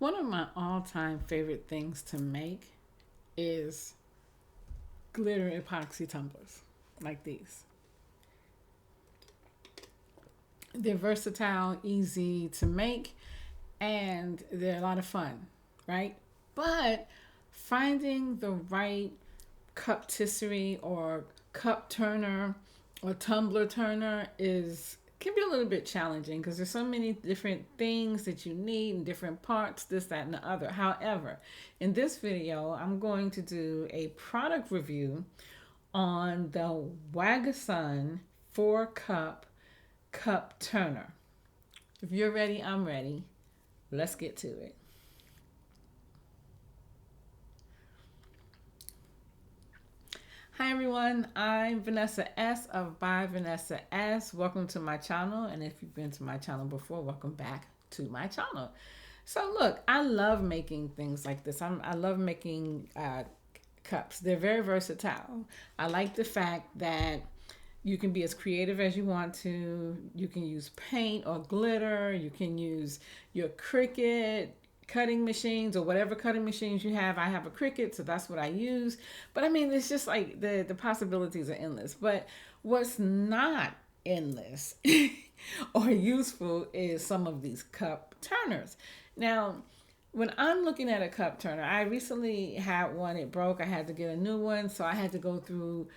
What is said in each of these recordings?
One of my all-time favorite things to make is glitter epoxy tumblers like these. They're versatile, easy to make, and they're a lot of fun, right? But finding the right cup tisserie or cup turner or tumbler turner is can be a little bit challenging because there's so many different things that you need and different parts, this, that, and the other. However, in this video, I'm going to do a product review on the WAQONUY 4 cup turner. If you're ready, I'm ready. Let's get to it. Hi everyone, I'm Vanessa S of By Vanessa S. Welcome to my channel, and if you've been to my channel before, welcome back to my channel. So look, I love making things like this. I love making cups. They're very versatile. I like the fact that you can be as creative as you want to. You can use paint or glitter. You can use your Cricut cutting machines or whatever cutting machines you have. I have a Cricut, so that's what I use. But I mean, it's just like the possibilities are endless. But what's not endless or useful is some of these cup turners. Now, when I'm looking at a cup turner, I recently had one, it broke. I had to get a new one, so I had to go through,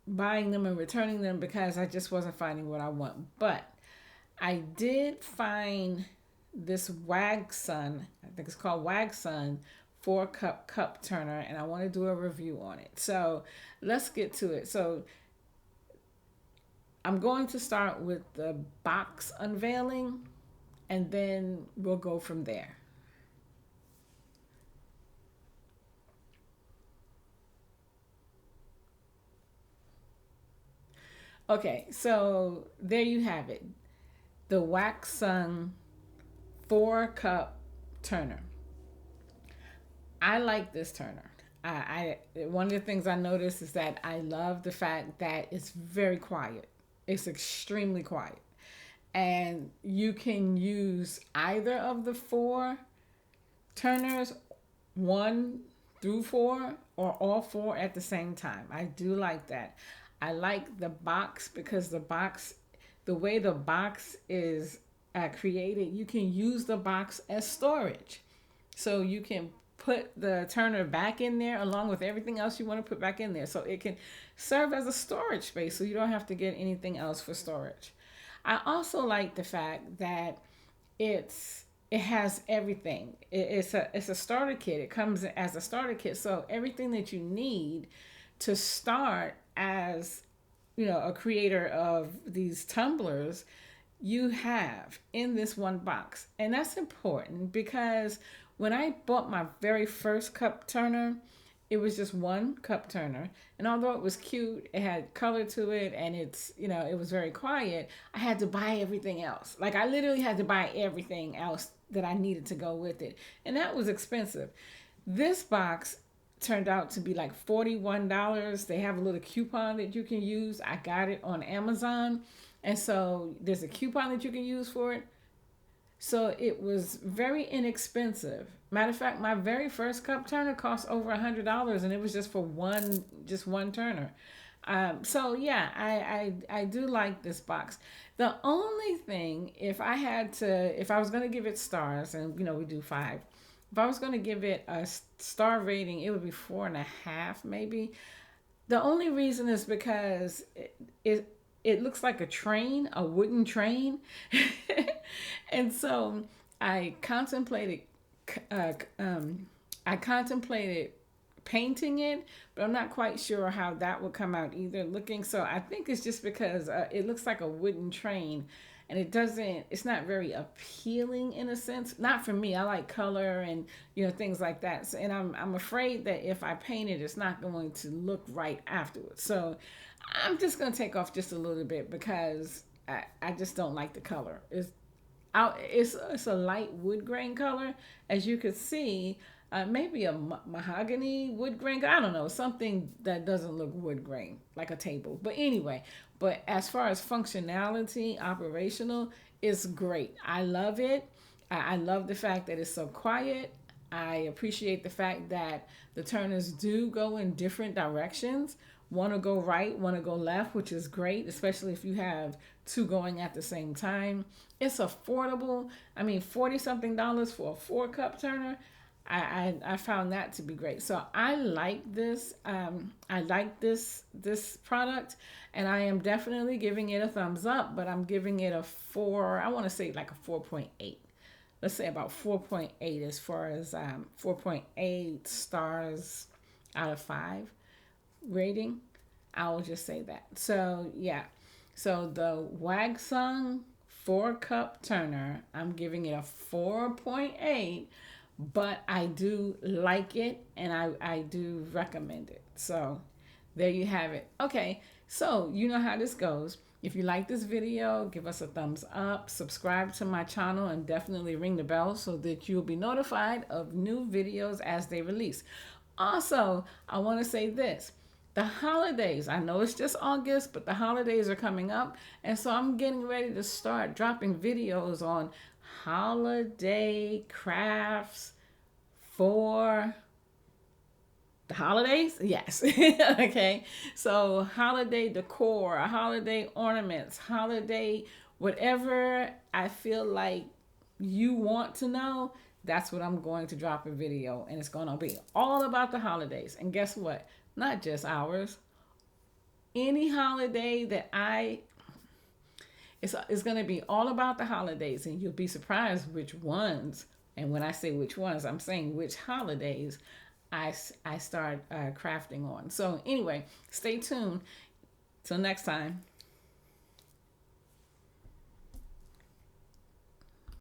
buying them and returning them because I just wasn't finding what I want. But I did find this WAQONUY, I think it's called WAQONUY 4 cup turner, and I want to do a review on it. So let's get to it. So I'm going to start with the box unveiling, and then we'll go from there. Okay, so there you have it. The WAQONUY 4 cup turner. I like this turner. I one of the things I noticed is that I love the fact that it's very quiet. It's extremely quiet. And you can use either of the 4 turners, 1 through 4, or all 4 at the same time. I do like that. I like the box because the way the box is created, you can use the box as storage. So you can put the turner back in there along with everything else you want to put back in there. So it can serve as a storage space so you don't have to get anything else for storage. I also like the fact that it has everything. It's a starter kit. It comes as a starter kit. So everything that you need to start as a creator of these tumblers, you have in this one box. And that's important because when I bought my very first cup turner, it was just 1 cup turner. And although it was cute, it had color to it, and it was very quiet, I had to buy everything else. Like I literally had to buy everything else that I needed to go with it. And that was expensive. This box turned out to be like $41. They have a little coupon that you can use. I got it on Amazon. And so there's a coupon that you can use for it. So it was very inexpensive. Matter of fact, my very first cup turner cost over $100, and it was just for one turner. So yeah, I do like this box. The only thing, if I was going to give it stars, and we do 5, if I was going to give it a star rating, it would be 4.5 maybe. The only reason is because it looks like a train, a wooden train. And so I contemplated painting it, but I'm not quite sure how that would come out either looking. So I think it's just because it looks like a wooden train, and it's not very appealing in a sense. Not for me. I like color and things like that. So, and I'm afraid that if I paint it, it's not going to look right afterwards. So I'm just going to take off just a little bit because I just don't like the color. It's a light wood grain color, as you could see. Maybe a mahogany wood grain. I don't know, something that doesn't look wood grain, like a table. But anyway, as far as functionality, operational, it's great. I love it. I love the fact that it's so quiet. I appreciate the fact that the turners do go in different directions. One will go right, one will go left, which is great, especially if you have two going at the same time. It's affordable. I mean, 40 something dollars for a 4 cup turner. I found that to be great. So I like this. I like this product, and I am definitely giving it a thumbs up. But I'm giving it a 4. I want to say like a 4.8. Let's say about 4.8 as far as 4.8 stars out of 5 rating. I will just say that. So yeah. So the WAQONUY 4 cup turner, I'm giving it a 4.8, but I do like it and I do recommend it. So there you have it. Okay, so you know how this goes. If you like this video, give us a thumbs up, subscribe to my channel, and definitely ring the bell so that you'll be notified of new videos as they release. Also, I want to say this. The holidays, I know it's just August, but the holidays are coming up. And so I'm getting ready to start dropping videos on holiday crafts for the holidays. Yes. Okay. So holiday decor, holiday ornaments, holiday, whatever I feel like you want to know, that's what I'm going to drop a video. And it's going to be all about the holidays. And guess what? Not just ours. Any holiday that it's going to be all about the holidays, and you'll be surprised which ones. And when I say which ones, I'm saying which holidays I start crafting on. So anyway, stay tuned. Till next time.